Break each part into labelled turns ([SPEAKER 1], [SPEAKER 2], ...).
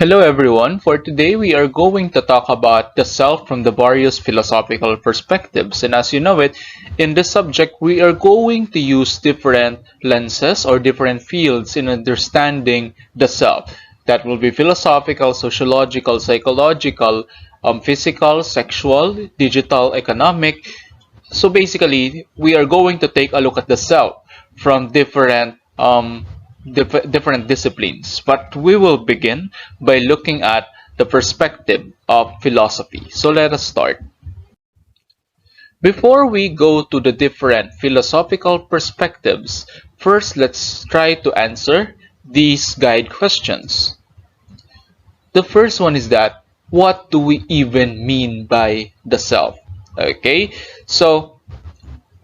[SPEAKER 1] Hello everyone. For today we are going to talk about the self from the various philosophical perspectives. And as you know it, in this subject we are going to use different lenses or different fields in understanding the self. That will be philosophical, sociological, psychological, physical, sexual, digital, economic. So basically, we are going to take a look at the self from different disciplines. But we will begin by looking at the perspective of philosophy. So let us start. Before we go to the different philosophical perspectives, first let's try to answer these guide questions. The first one is that, what do we even mean by the self? Okay, so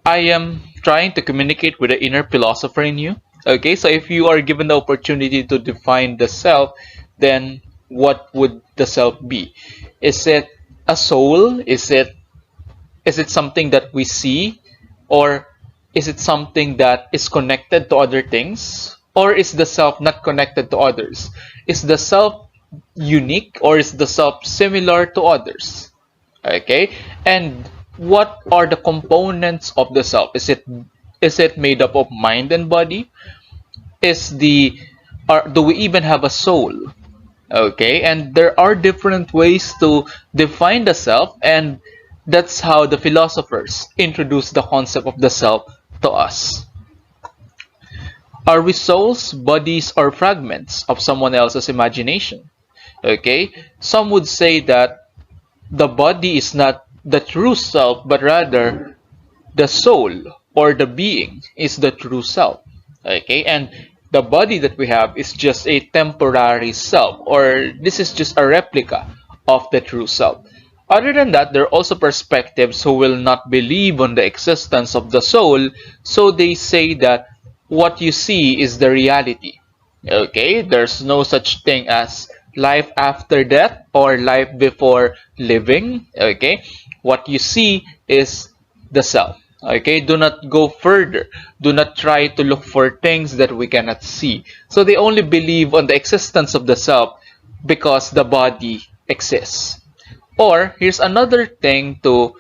[SPEAKER 1] I am trying to communicate with the inner philosopher in you. Okay, so if you are given the opportunity to define the self, then what would the self be? Is it a soul? Is it something that we see? Or is it something that is connected to other things? Or is the self not connected to others? Is the self unique, or is the self similar to others? Okay, and what are the components of the self? Is it made up of mind and body? Do we even have a soul? Okay, and there are different ways to define the self, and that's how the philosophers introduce the concept of the self to us. Are we souls, bodies, or fragments of someone else's imagination? Okay, some would say that the body is not the true self, but rather the soul or the being is the true self. Okay, and the body that we have is just a temporary self, or this is just a replica of the true self. Other than that, there are also perspectives who will not believe on the existence of the soul, so they say that what you see is the reality. Okay, there's no such thing as life after death or life before living. Okay, what you see is the self. Okay, do not go further. Do not try to look for things that we cannot see. So they only believe on the existence of the self because the body exists. Or here's another thing to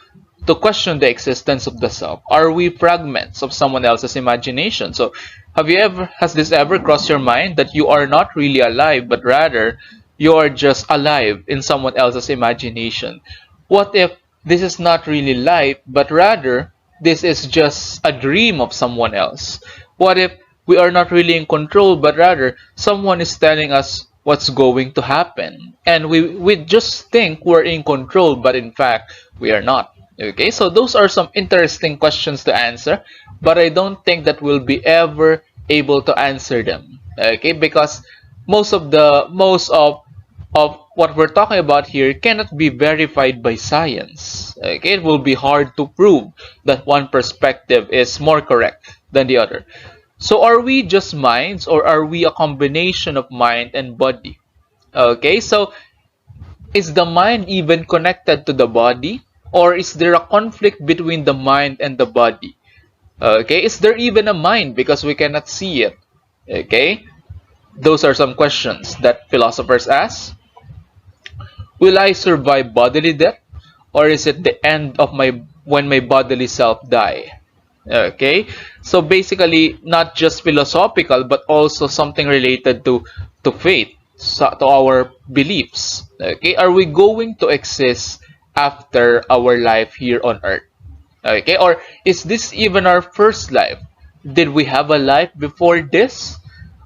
[SPEAKER 1] question the existence of the self. Are we fragments of someone else's imagination? So has this ever crossed your mind that you are not really alive, but rather you are just alive in someone else's imagination? What if this is not really life, but rather this is just a dream of someone else? What if we are not really in control, but rather someone is telling us what's going to happen, and we just think we're in control, but in fact we are not? Okay, so those are some interesting questions to answer, but I don't think that we'll be ever able to answer them. Okay, because most of what we're talking about here cannot be verified by science. Okay, it will be hard to prove that one perspective is more correct than the other. So are we just minds, or are we a combination of mind and body? Okay, so is the mind even connected to the body, or is there a conflict between the mind and the body? Okay, is there even a mind because we cannot see it? Okay, those are some questions that philosophers ask. Will I survive bodily death, or is it the end of when my bodily self die? Okay, so basically not just philosophical, but also something related to faith, to our beliefs. Okay, are we going to exist after our life here on earth? Okay, or is this even our first life? Did we have a life before this?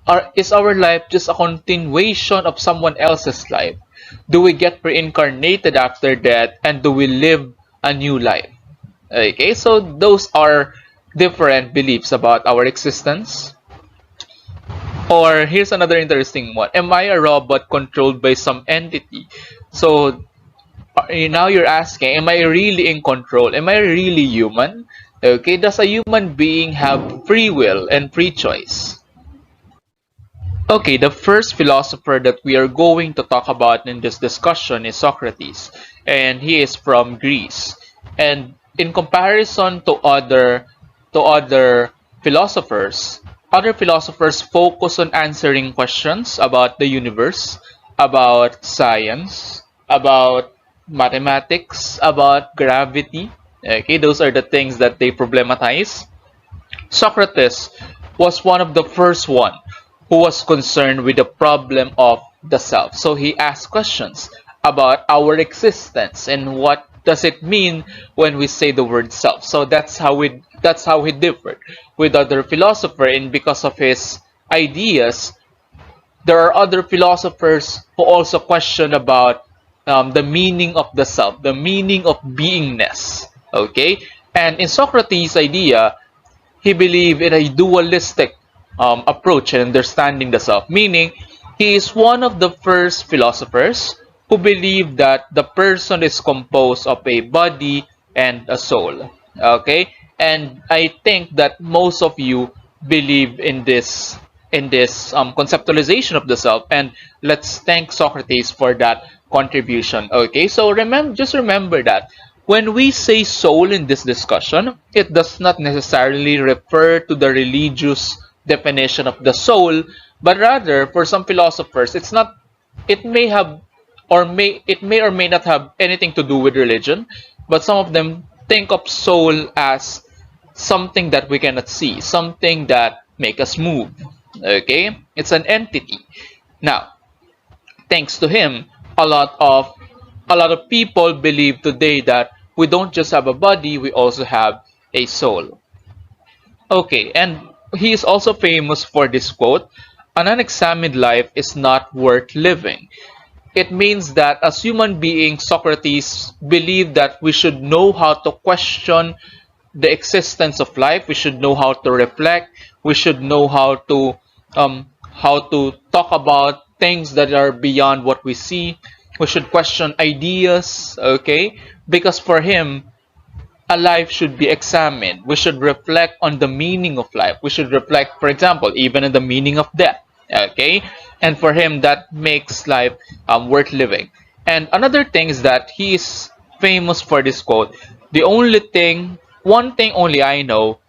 [SPEAKER 1] Or is our life just a continuation of someone else's life? Do we get reincarnated after death, and do we live a new life? Okay, so those are different beliefs about our existence. Or here's another interesting one. Am I a robot controlled by some entity? So now you're asking, am I really in control? Am I really human? Okay, does a human being have free will and free choice? Okay, the first philosopher that we are going to talk about in this discussion is Socrates, and he is from Greece. And in comparison to other philosophers, other philosophers focus on answering questions about the universe, about science, about mathematics, about gravity. Okay, those are the things that they problematize. Socrates was one of the first one who was concerned with the problem of the self. So he asked questions about our existence and what does it mean when we say the word self. So that's how he differed with other philosophers, and because of his ideas, there are other philosophers who also question about the meaning of the self, the meaning of beingness. Okay, and in Socrates' idea, he believed in a dualistic approach and understanding the self, meaning he is one of the first philosophers who believed that the person is composed of a body and a soul. Okay, and I think that most of you believe in this conceptualization of the self, and let's thank Socrates for that contribution. Okay, so just remember that when we say soul in this discussion, it does not necessarily refer to the religious definition of the soul, but rather for some philosophers, it's not. It may have, or may not have anything to do with religion, but some of them think of soul as something that we cannot see, something that make us move. Okay, it's an entity. Now, thanks to him, a lot of a lot of people believe today that we don't just have a body, we also have a soul. Okay, and he is also famous for this quote: an unexamined life is not worth living. It means that as human beings, Socrates believed that we should know how to question the existence of life. We should know how to reflect. We should know how to talk about things that are beyond what we see. We should question ideas, okay? Because for him, a life should be examined. We should reflect on the meaning of life. We should reflect, for example, even in the meaning of death, okay? And for him, that makes life worth living. And another thing is that he is famous for this quote: the only thing, one thing only I know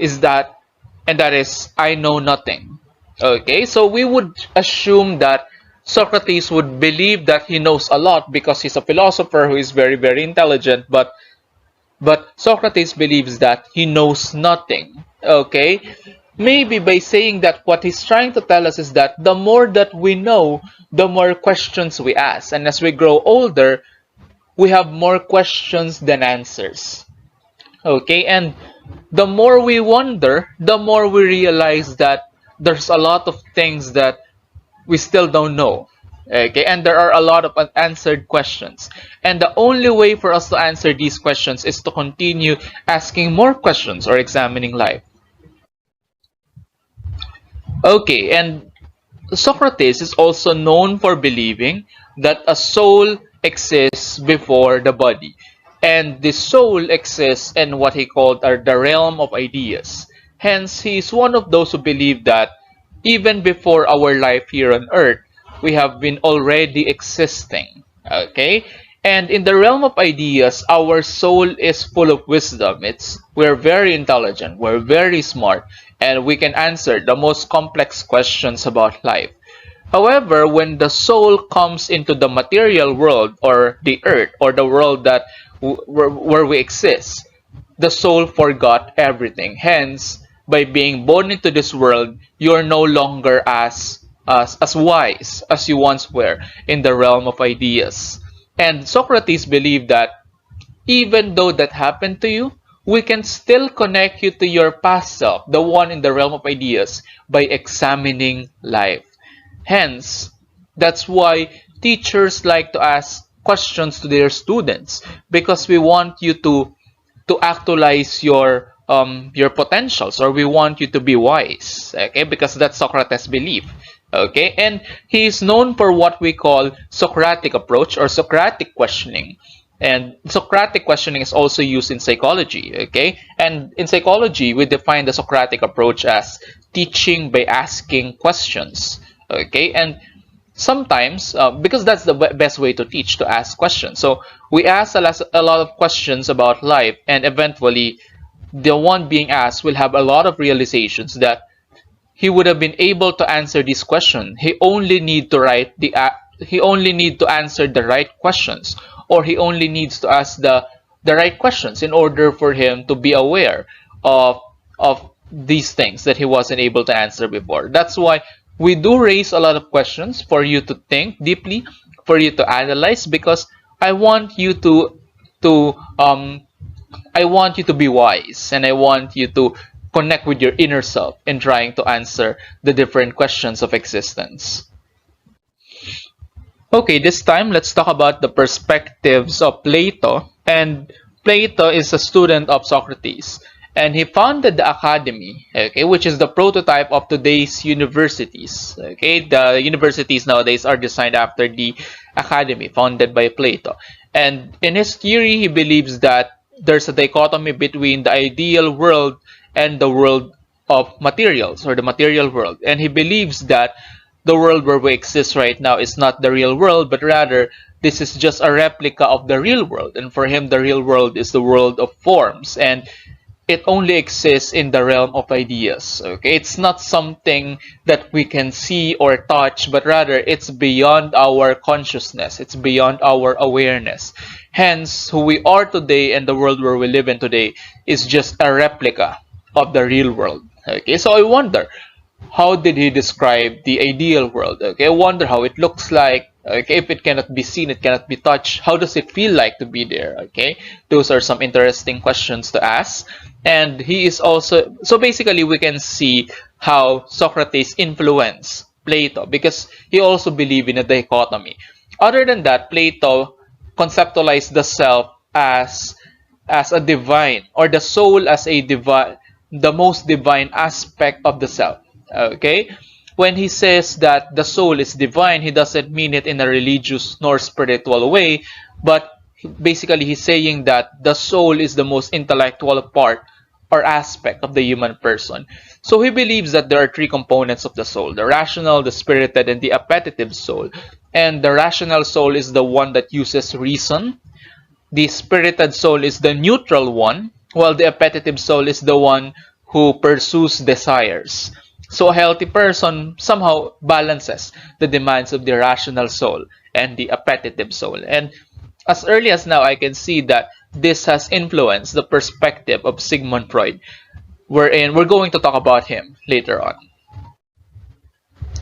[SPEAKER 1] is that, and that is, I know nothing. Okay, so we would assume that Socrates would believe that he knows a lot because he's a philosopher who is very, very intelligent, but Socrates believes that he knows nothing. Okay, maybe by saying that, what he's trying to tell us is that the more that we know, the more questions we ask, and as we grow older, we have more questions than answers. Okay, and the more we wonder, the more we realize that there's a lot of things that we still don't know. Okay, and there are a lot of unanswered questions. And the only way for us to answer these questions is to continue asking more questions or examining life. Okay, and Socrates is also known for believing that a soul exists before the body, and the soul exists in what he called the realm of ideas. Hence, he is one of those who believe that even before our life here on earth, we have been already existing. Okay? And in the realm of ideas, our soul is full of wisdom. We're very intelligent, we're very smart, and we can answer the most complex questions about life. However, when the soul comes into the material world, or the earth, or the world that where we exist, the soul forgot everything. Hence, by being born into this world, you're no longer as wise as you once were in the realm of ideas. And Socrates believed that even though that happened to you, we can still connect you to your past self, the one in the realm of ideas, by examining life. Hence, that's why teachers like to ask questions to their students, because we want you to actualize your potentials, or we want you to be wise. Okay, because that's Socrates' belief. Okay, and he is known for what we call Socratic approach or Socratic questioning. And Socratic questioning is also used in psychology. Okay, and in psychology, we define the Socratic approach as teaching by asking questions. Okay, and sometimes, because that's the best way to teach, to ask questions. So we ask a lot of questions about life, and eventually the one being asked will have a lot of realizations that he would have been able to answer this question. He only need to write he only need to answer the right questions, or he only needs to ask the right questions in order for him to be aware of these things that he wasn't able to answer before. That's why we do raise a lot of questions for you to think deeply, for you to analyze, because I want you to I want you to be wise, and I want you to connect with your inner self in trying to answer the different questions of existence. Okay, this time let's talk about the perspectives of Plato. And Plato is a student of Socrates, and he founded the academy, okay, which is the prototype of today's universities. Okay, the universities nowadays are designed after the academy founded by Plato. And in his theory, he believes that there's a dichotomy between the ideal world and the world of materials, or the material world. And he believes that the world where we exist right now is not the real world, but rather this is just a replica of the real world. And for him, the real world is the world of forms, and it only exists in the realm of ideas. Okay, it's not something that we can see or touch, but rather it's beyond our consciousness, it's beyond our awareness. Hence, who we are today and the world where we live in today is just a replica of the real world. Okay, so I wonder, how did he describe the ideal world? Okay, I wonder how it looks like. Okay, if it cannot be seen, it cannot be touched, how does it feel like to be there? Okay, those are some interesting questions to ask. And he is also, so basically we can see how Socrates influenced Plato, because he also believed in a dichotomy. Other than that, Plato conceptualized the self as a divine, or the soul as a divine, the most divine aspect of the self. Okay, when he says that the soul is divine, he doesn't mean it in a religious nor spiritual way, but basically he's saying that the soul is the most intellectual part or aspect of the human person. So he believes that there are three components of the soul: the rational, the spirited, and the appetitive soul. And the rational soul is the one that uses reason. The spirited soul is the neutral one, while the appetitive soul is the one who pursues desires. So a healthy person somehow balances the demands of the rational soul and the appetitive soul. And as early as now, I can see that this has influenced the perspective of Sigmund Freud, wherein we're going to talk about him later on.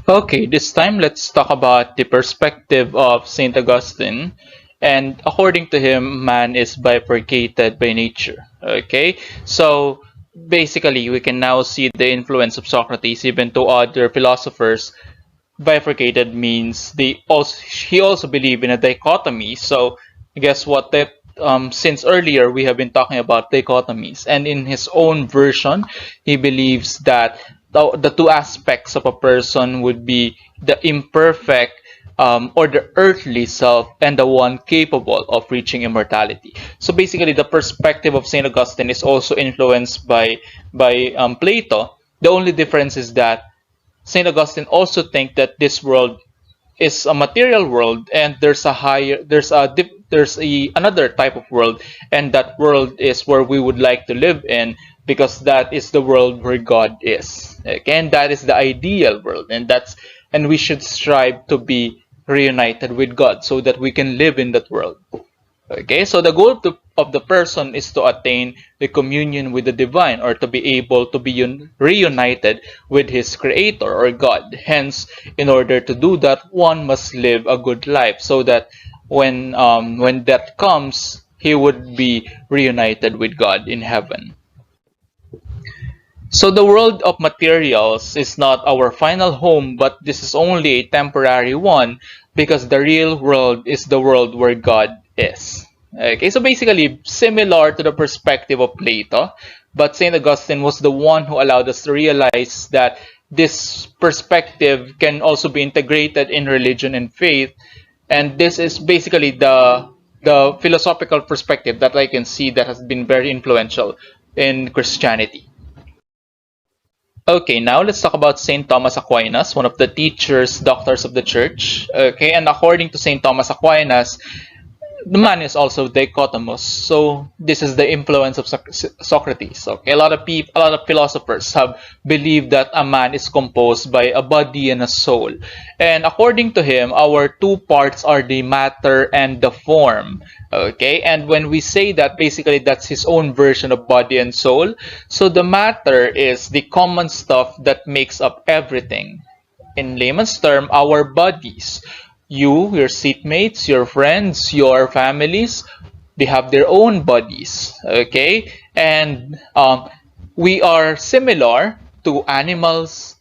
[SPEAKER 1] Okay, this time let's talk about the perspective of St. Augustine. And according to him, man is bifurcated by nature. Okay, so basically we can now see the influence of Socrates even to other philosophers. Bifurcated means he also believed in a dichotomy. So guess what? That since earlier we have been talking about dichotomies, and in his own version, he believes that the two aspects of a person would be the imperfect, or the earthly self, and the one capable of reaching immortality. So basically, the perspective of Saint Augustine is also influenced by Plato. The only difference is that Saint Augustine also think that this world is a material world, and there's another type of world, and that world is where we would like to live in, because that is the world where God is. Again, that is the ideal world, and we should strive to be reunited with God so that we can live in that world. Okay, so the goal of the person is to attain the communion with the divine, or to be able to be reunited with his creator, or God. Hence, in order to do that, one must live a good life, so that when that comes, he would be reunited with God in heaven. So the world of materials is not our final home, but this is only a temporary one, because the real world is the world where God is. Okay, so basically similar to the perspective of Plato, but St. Augustine was the one who allowed us to realize that this perspective can also be integrated in religion and faith, and this is basically the philosophical perspective that I can see that has been very influential in Christianity. Okay, now let's talk about St. Thomas Aquinas, one of the teachers, doctors of the church. Okay, and according to St. Thomas Aquinas, the man is also dichotomous. So this is the influence of Socrates. Okay, a lot of philosophers have believed that a man is composed by a body and a soul, and according to him, our two parts are the matter and the form. Okay, and when we say that, basically that's his own version of body and soul. So the matter is the common stuff that makes up everything. In layman's term, our bodies. You, your seatmates, your friends, your families, they have their own bodies, okay? And we are similar to animals,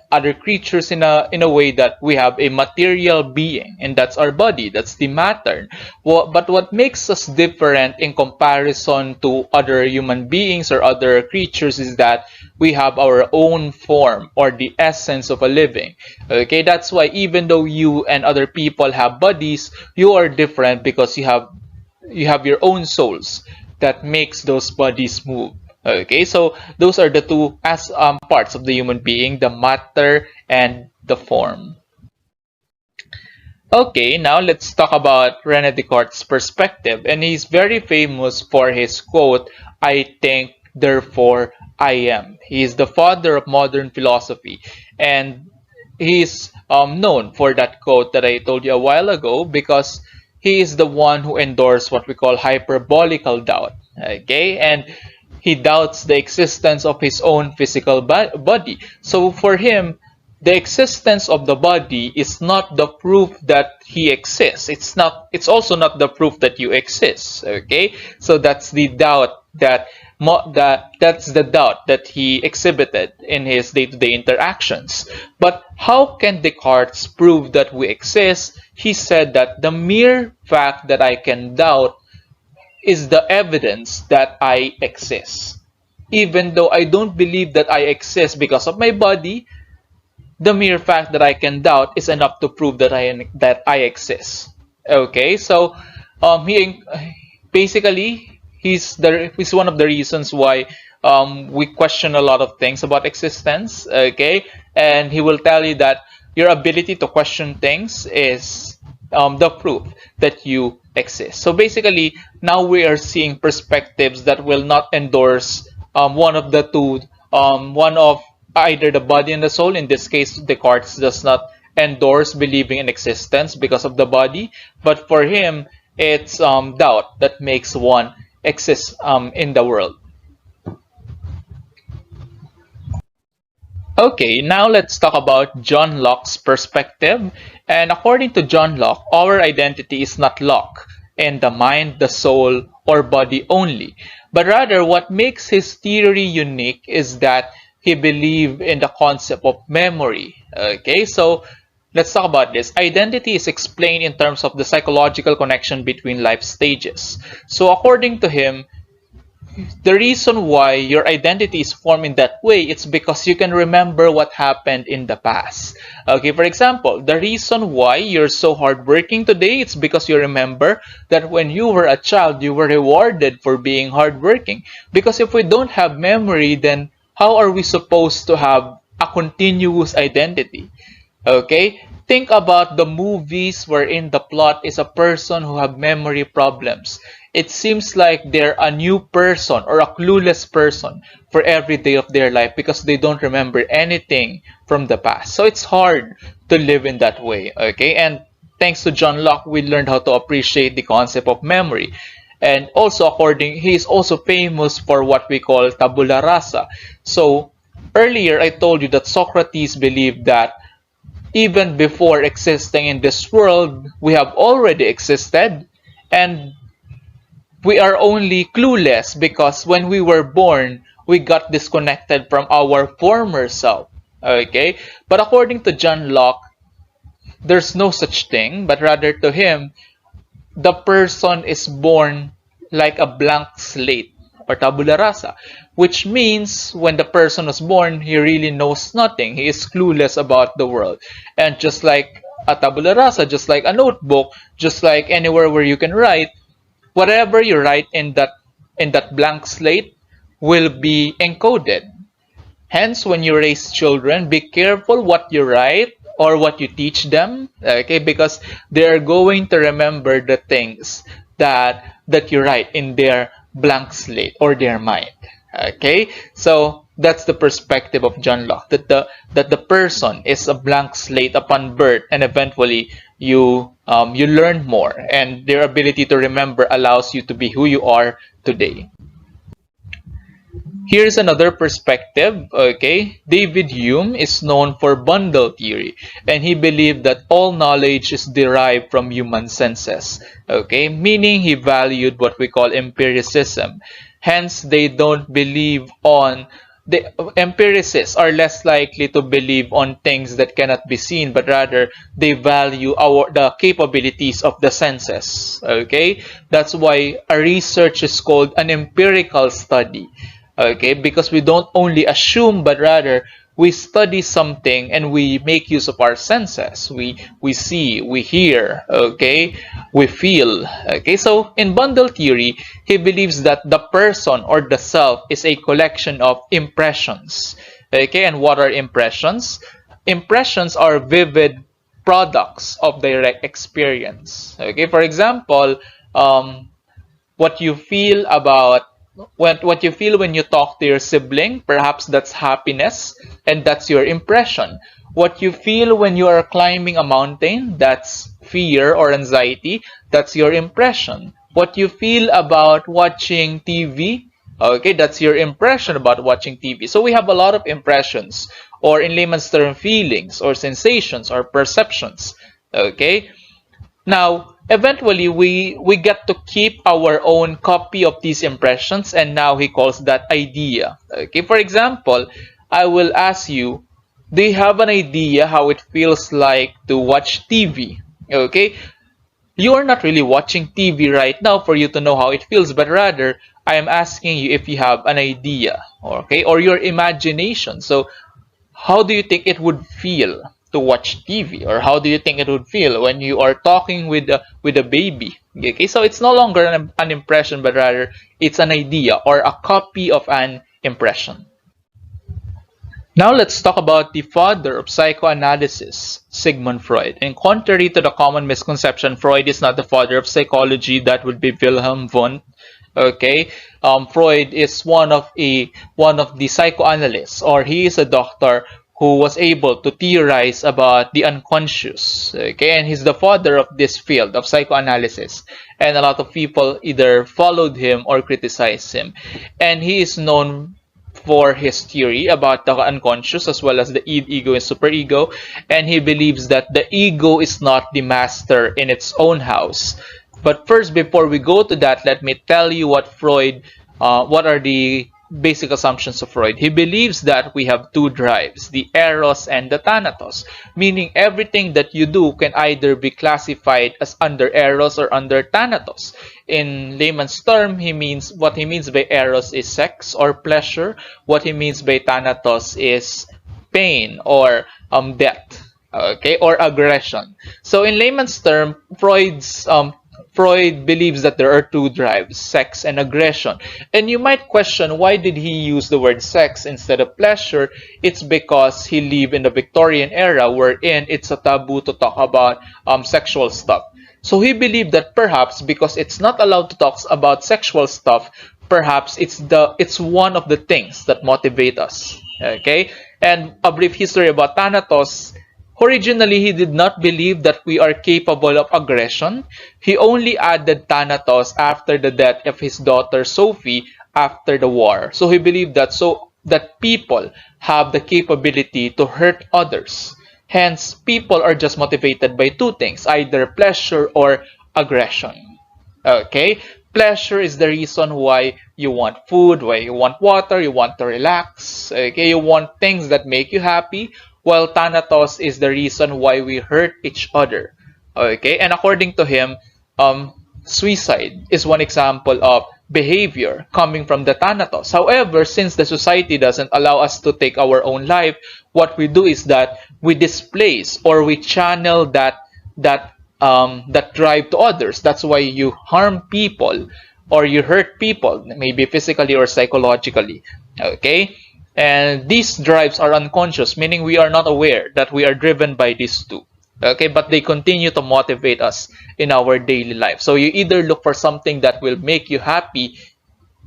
[SPEAKER 1] other creatures in a way that we have a material being, and that's our body, that's the matter. But what makes us different in comparison to other human beings or other creatures is that we have our own form or the essence of a living. Okay, that's why even though you and other people have bodies, you are different because you have your own souls that makes those bodies move. Okay, so those are the two as parts of the human being, the matter and the form. Okay, now let's talk about Rene Descartes' perspective, and he's very famous for his quote, "I think, therefore I am." He is the father of modern philosophy, and he's known for that quote that I told you a while ago because he is the one who endorsed what we call hyperbolical doubt. Okay, and he doubts the existence of his own physical body. So for him, the existence of the body is not the proof that he exists. It's also not the proof that you exist. Okay, so that's the doubt that's the doubt that he exhibited in his day-to-day interactions. But how can Descartes prove that we exist? He said that the mere fact that I can doubt is the evidence that I exist. Even though I don't believe that I exist because of my body, the mere fact that I can doubt is enough to prove that I exist. Okay, so he basically he's one of the reasons why we question a lot of things about existence. Okay, and he will tell you that your ability to question things is the proof that you exist. So basically, now we are seeing perspectives that will not endorse one of the two, one of either the body and the soul. In this case, Descartes does not endorse believing in existence because of the body, but for him, it's doubt that makes one exist in the world. Okay, now let's talk about John Locke's perspective. And according to John Locke, our identity is not Locke in the mind, the soul, or body only, but rather what makes his theory unique is that he believed in the concept of memory. Okay, so let's talk about this. Identity is explained in terms of the psychological connection between life stages. So according to him, the reason why your identity is formed in that way, it's because you can remember what happened in the past. Okay, for example, the reason why you're so hardworking today, it's because you remember that when you were a child, you were rewarded for being hardworking. Because if we don't have memory, then how are we supposed to have a continuous identity? Okay, think about the movies wherein the plot is a person who have memory problems. It seems like they're a new person or a clueless person for every day of their life because they don't remember anything from the past. So it's hard to live in that way. Okay, and thanks to John Locke, we learned how to appreciate the concept of memory. And also, he is also famous for what we call tabula rasa. So earlier I told you that Socrates believed that even before existing in this world, we have already existed, and we are only clueless because when we were born, we got disconnected from our former self. Okay? But according to John Locke, there's no such thing, but rather to him, the person is born like a blank slate or tabula rasa, which means when the person was born, he really knows nothing. He is clueless about the world. And just like a tabula rasa, just like a notebook, just like anywhere where you can write, whatever you write in that blank slate will be encoded. Hence, when you raise children, be careful what you write or what you teach them, okay, because they're going to remember the things that you write in their blank slate or their mind. Okay, so that's the perspective of John Locke, that the person is a blank slate upon birth, and eventually you learn more, and their ability to remember allows you to be who you are today. Here's another perspective. Okay, David Hume is known for bundle theory, and he believed that all knowledge is derived from human senses. Okay, meaning he valued what we call empiricism. Hence, they don't believe on the empiricists are less likely to believe on things that cannot be seen, but rather they value the capabilities of the senses. Okay, that's why a research is called an empirical study. Okay, because we don't only assume, but rather we study something and we make use of our senses. We see, we hear, okay, we feel. Okay, so in bundle theory, he believes that the person or the self is a collection of impressions. Okay, and what are impressions? Impressions are vivid products of direct experience. Okay, for example, what you feel about what you feel when you talk to your sibling, perhaps that's happiness, and that's your impression. What you feel when you are climbing a mountain, that's fear or anxiety, that's your impression. What you feel about watching TV, okay, that's your impression about watching TV. So we have a lot of impressions, or in layman's term, feelings or sensations or perceptions. Okay, now eventually we get to keep our own copy of these impressions, and now he calls that idea. Okay, for example, I will ask you, do you have an idea how it feels like to watch TV? Okay, you are not really watching TV right now for you to know how it feels, but rather I am asking you if you have an idea, okay, or your imagination. So how do you think it would feel to watch TV, or how do you think it would feel when you are talking with a baby? Okay, so it's no longer an impression, but rather it's an idea or a copy of an impression. Now let's talk about the father of psychoanalysis, Sigmund Freud. And contrary to the common misconception, Freud is not the father of psychology. That would be Wilhelm Wundt. Okay, Freud is one of the psychoanalysts, or he is a doctor who was able to theorize about the unconscious. Okay, and he's the father of this field of psychoanalysis, and a lot of people either followed him or criticized him. And he is known for his theory about the unconscious, as well as the id, ego, and superego. And he believes that the ego is not the master in its own house. But first, before we go to that, let me tell you what are the basic assumptions of Freud. He believes that we have two drives, the eros and the thanatos, meaning everything that you do can either be classified as under eros or under thanatos. In layman's term, what he means by eros is sex or pleasure. What he means by thanatos is pain or death, okay, or aggression. So in layman's term, Freud believes that there are two drives, sex and aggression. And you might question, why did he use the word sex instead of pleasure? It's because he lived in the Victorian era, wherein it's a taboo to talk about sexual stuff. So he believed that perhaps because it's not allowed to talk about sexual stuff, perhaps it's one of the things that motivate us. Okay? And a brief history about thanatos. Originally, he did not believe that we are capable of aggression. He only added thanatos after the death of his daughter Sophie after the war. So he believed that people have the capability to hurt others. Hence, people are just motivated by two things, either pleasure or aggression. Okay? Pleasure is the reason why you want food, why you want water, you want to relax. Okay? You want things that make you happy. While thanatos is the reason why we hurt each other. Okay, and according to him, suicide is one example of behavior coming from the thanatos. However, since the society doesn't allow us to take our own life, what we do is that we displace or we channel that drive to others. That's why you harm people or you hurt people, maybe physically or psychologically. Okay. And these drives are unconscious, meaning we are not aware that we are driven by these two. Okay, but they continue to motivate us in our daily life. So you either look for something that will make you happy,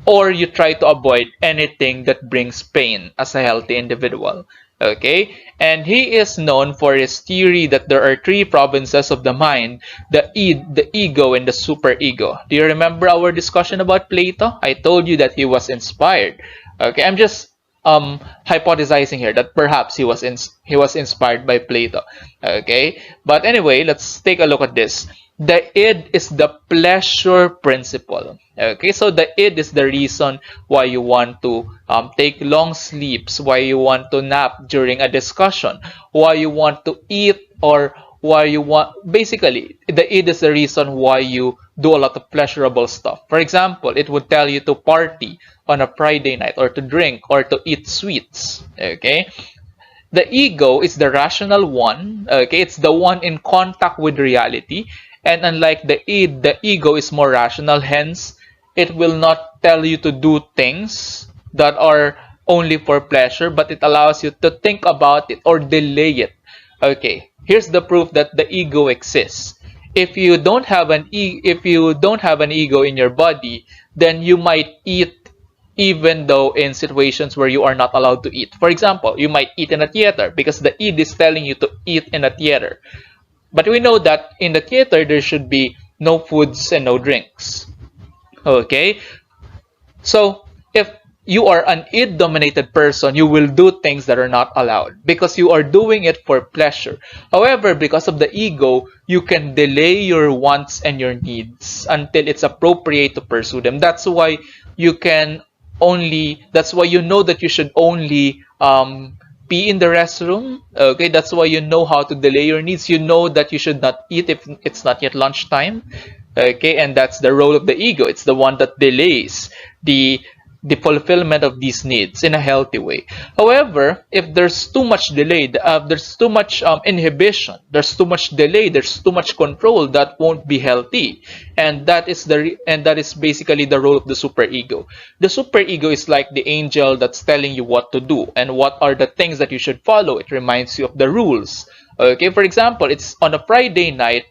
[SPEAKER 1] or you try to avoid anything that brings pain as a healthy individual. Okay, and he is known for his theory that there are three provinces of the mind: the ego, and the superego. Do you remember our discussion about Plato? I told you that he was inspired. Okay, I'm just hypothesizing here that perhaps he was inspired by Plato. Okay, but anyway, let's take a look at this. The id is the pleasure principle. Okay, so the id is the reason why you want to take long sleeps, why you want to nap during a discussion, why you want to eat, or why you want, basically, the id is the reason why you do a lot of pleasurable stuff. For example, it would tell you to party on a Friday night, or to drink, or to eat sweets. Okay, the ego is the rational one. Okay, it's the one in contact with reality. And unlike the id, the ego is more rational. Hence, it will not tell you to do things that are only for pleasure, but it allows you to think about it or delay it. Okay, here's the proof that the ego exists. If you don't have an ego in your body, then you might eat even though in situations where you are not allowed to eat. For example, you might eat in a theater because the id is telling you to eat in a theater. But we know that in the theater, there should be no foods and no drinks. Okay? So, if you are an id-dominated person, you will do things that are not allowed because you are doing it for pleasure. However, because of the ego, you can delay your wants and your needs until it's appropriate to pursue them. That's why you know that you should only pee in the restroom. Okay, that's why you know how to delay your needs. You know that you should not eat if it's not yet lunchtime. Okay, and that's the role of the ego. It's the one that delays the fulfillment of these needs in a healthy way. However, if there's too much delay, there's too much inhibition, there's too much delay, there's too much control, that won't be healthy. And that is basically the role of the superego. The superego is like the angel that's telling you what to do and what are the things that you should follow. It reminds you of the rules. Okay, for example, it's on a Friday night.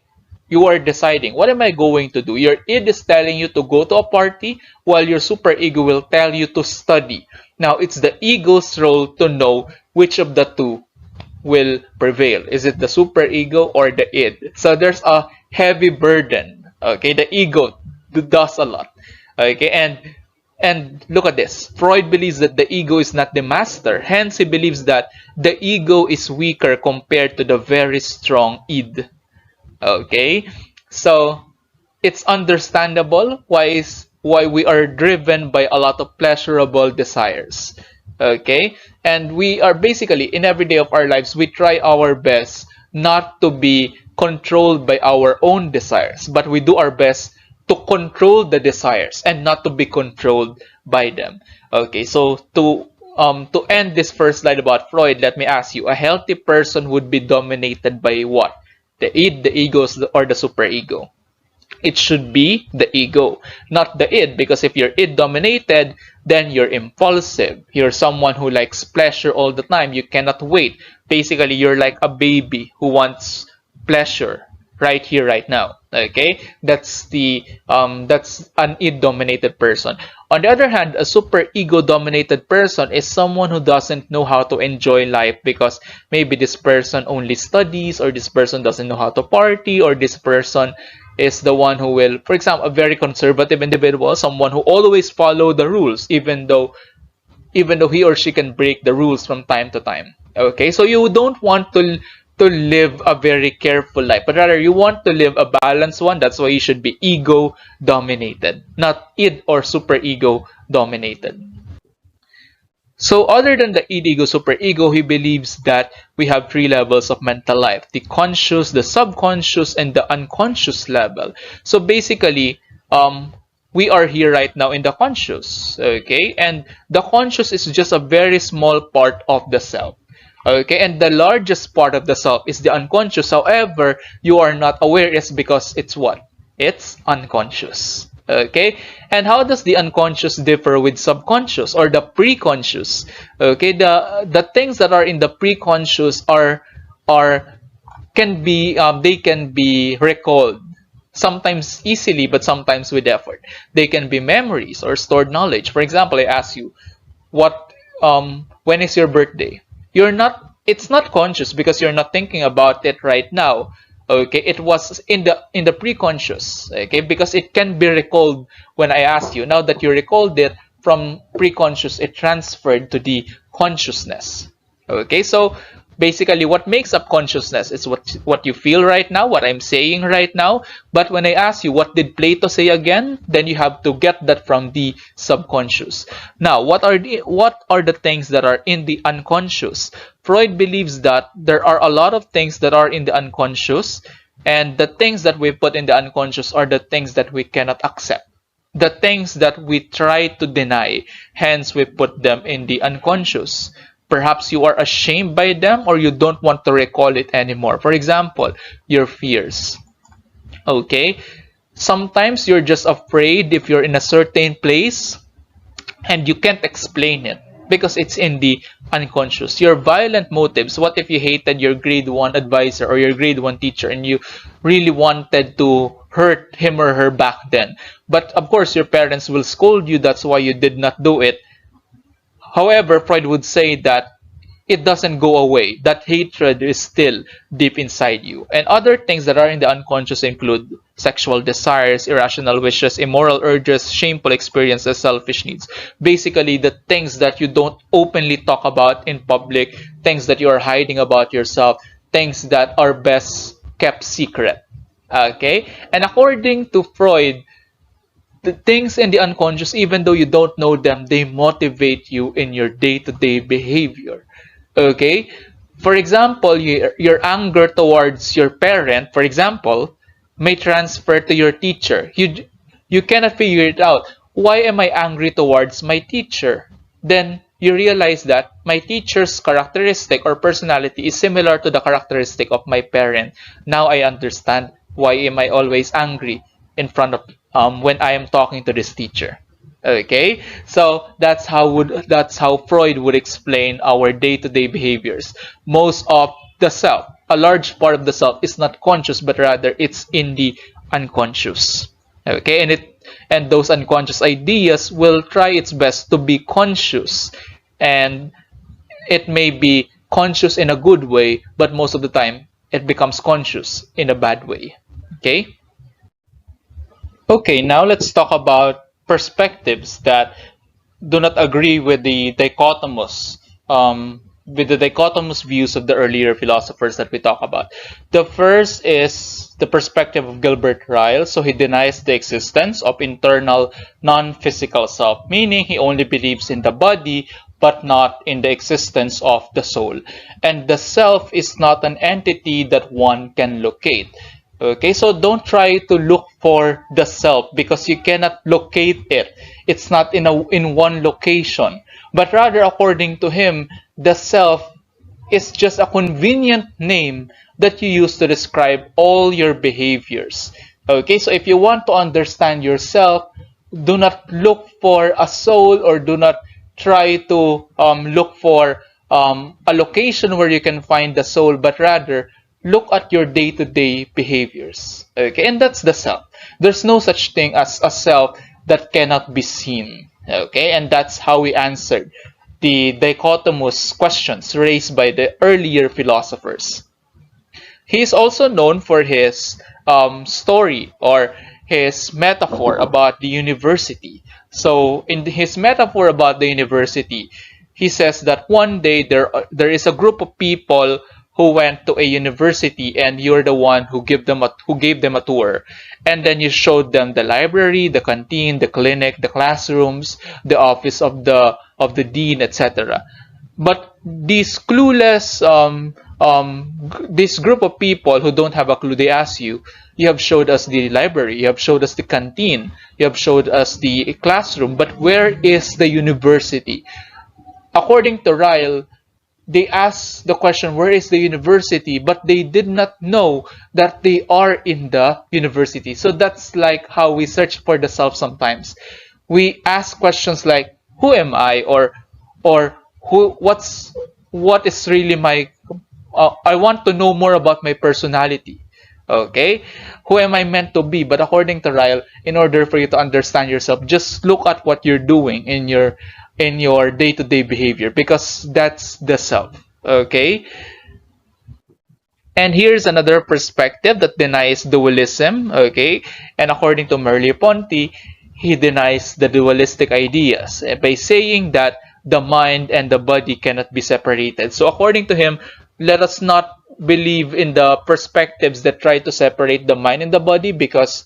[SPEAKER 1] You are deciding, what am I going to do? Your id is telling you to go to a party, while your superego will tell you to study. Now, it's the ego's role to know which of the two will prevail. Is it the superego or the id? So there's a heavy burden. Okay, the ego does a lot. Okay, and look at this. Freud believes that the ego is not the master. Hence, he believes that the ego is weaker compared to the very strong id. Okay, so it's understandable why we are driven by a lot of pleasurable desires. Okay, and we are basically, in every day of our lives, we try our best not to be controlled by our own desires, but we do our best to control the desires and not to be controlled by them. Okay, so to end this first slide about Freud, let me ask you: a healthy person would be dominated by what? The id, the ego, or the superego? It should be the ego, not the id, because if you're id dominated, then you're impulsive. You're someone who likes pleasure all the time. You cannot wait. Basically, you're like a baby who wants pleasure right here, right now. Okay, that's an id dominated person. On the other hand, a super ego dominated person is someone who doesn't know how to enjoy life because maybe this person only studies, or this person doesn't know how to party, or this person is the one who will, for example, a very conservative individual, someone who always follow the rules even though he or she can break the rules from time to time. Okay, so you don't want to live a very careful life, but rather you want to live a balanced one. That's why you should be ego dominated, not id or super ego dominated. So other than the id, ego, super ego, he believes that we have three levels of mental life: the conscious, the subconscious, and the unconscious level. So basically, we are here right now in the conscious, okay? And the conscious is just a very small part of the self. Okay, and the largest part of the self is the unconscious. However, you are not aware, is because it's what? It's unconscious. Okay, and how does the unconscious differ with subconscious or the preconscious? Okay, the things that are in the preconscious are they can be recalled, sometimes easily but sometimes with effort. They can be memories or stored knowledge. For example, I ask you, what when is your birthday? You're not It's not conscious because you're not thinking about it right now. Okay, it was in the pre-conscious. Okay, because it can be recalled when I asked you. Now that you recalled it from pre-conscious, it transferred to the consciousness. Okay, so basically what makes up consciousness is what you feel right now, what I'm saying right now. But when I ask you, what did Plato say again, then you have to get that from the subconscious. Now, what are the things that are in the unconscious? Freud believes that there are a lot of things that are in the unconscious, and the things that we put in the unconscious are the things that we cannot accept, the things that we try to deny, hence we put them in the unconscious. Perhaps you are ashamed by them or you don't want to recall it anymore. For example, your fears. Okay? Sometimes you're just afraid if you're in a certain place and you can't explain it because it's in the unconscious. Your violent motives. What if you hated your grade 1 advisor or your grade 1 teacher and you really wanted to hurt him or her back then? But of course, your parents will scold you. That's why you did not do it. However, Freud would say that it doesn't go away. That hatred is still deep inside you. And other things that are in the unconscious include sexual desires, irrational wishes, immoral urges, shameful experiences, selfish needs. Basically, the things that you don't openly talk about in public, things that you are hiding about yourself, things that are best kept secret. Okay? And according to Freud, the things in the unconscious, even though you don't know them, they motivate you in your day-to-day behavior. Okay? For example, your anger towards your parent, for example, may transfer to your teacher. You cannot figure it out. Why am I angry towards my teacher? Then you realize that my teacher's characteristic or personality is similar to the characteristic of my parent. Now I understand why am I always angry in front of when I am talking to this teacher. Okay, so that's how Freud would explain our day-to-day behaviors. Most of the self, a large part of the self, is not conscious, but rather it's in the unconscious. Okay, and those unconscious ideas will try its best to be conscious, and it may be conscious in a good way, but most of the time it becomes conscious in a bad way. Okay. Okay, now let's talk about perspectives that do not agree with the dichotomous views of the earlier philosophers that we talk about. The first is the perspective of Gilbert Trial. So he denies the existence of internal non-physical self, meaning he only believes in the body but not in the existence of the soul. And the self is not an entity that one can locate. Okay, so don't try to look for the self because you cannot locate it. It's not in one location. But rather, according to him, the self is just a convenient name that you use to describe all your behaviors. Okay, so if you want to understand yourself, do not look for a soul or do not try to look for a location where you can find the soul, but rather look at your day-to-day behaviors. Okay, and that's the self. There's no such thing as a self that cannot be seen. Okay, and that's how we answered the dichotomous questions raised by the earlier philosophers. He is also known for his story or his metaphor about the university. So in his metaphor about the university, he says that one day there is a group of people who went to a university and you're the one who gave them a tour, and then you showed them the library, the canteen, the clinic, the classrooms, the office of the dean, etc. But these clueless this group of people who don't have a clue, they ask you, you have showed us the library, you have showed us the canteen, you have showed us the classroom, but where is the university? According to Ryle, they asked the question, where is the university? But they did not know that they are in the university. So that's like how we search for the self sometimes. We ask questions like, who am I? Or what is really I want to know more about my personality. Okay, who am I meant to be? But according to Ryle, in order for you to understand yourself, just look at what you're doing in your day-to-day behavior, because that's the self. Okay, and here's another perspective that denies dualism, okay? And according to Merleau-Ponty, he denies the dualistic ideas by saying that the mind and the body cannot be separated. So according to him, let us not believe in the perspectives that try to separate the mind and the body, because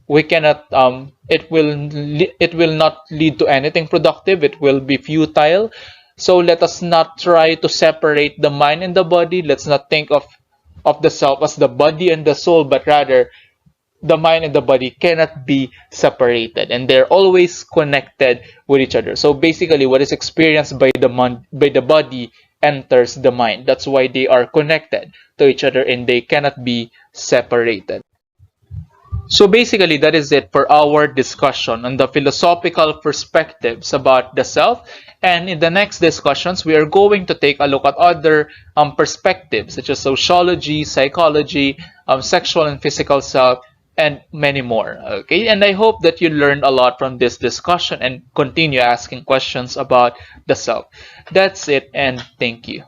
[SPEAKER 1] we cannot it will not lead to anything productive. It will be futile. So let us not try to separate the mind and the body. Let's not think of the self as the body and the soul, but rather the mind and the body cannot be separated, and they're always connected with each other. So basically, what is experienced by the body enters the mind. That's why they are connected to each other and they cannot be separated. So basically, that is it for our discussion on the philosophical perspectives about the self. And in the next discussions, we are going to take a look at other perspectives, such as sociology, psychology, sexual and physical self, and many more. Okay, and I hope that you learned a lot from this discussion and continue asking questions about the self. That's it, and thank you.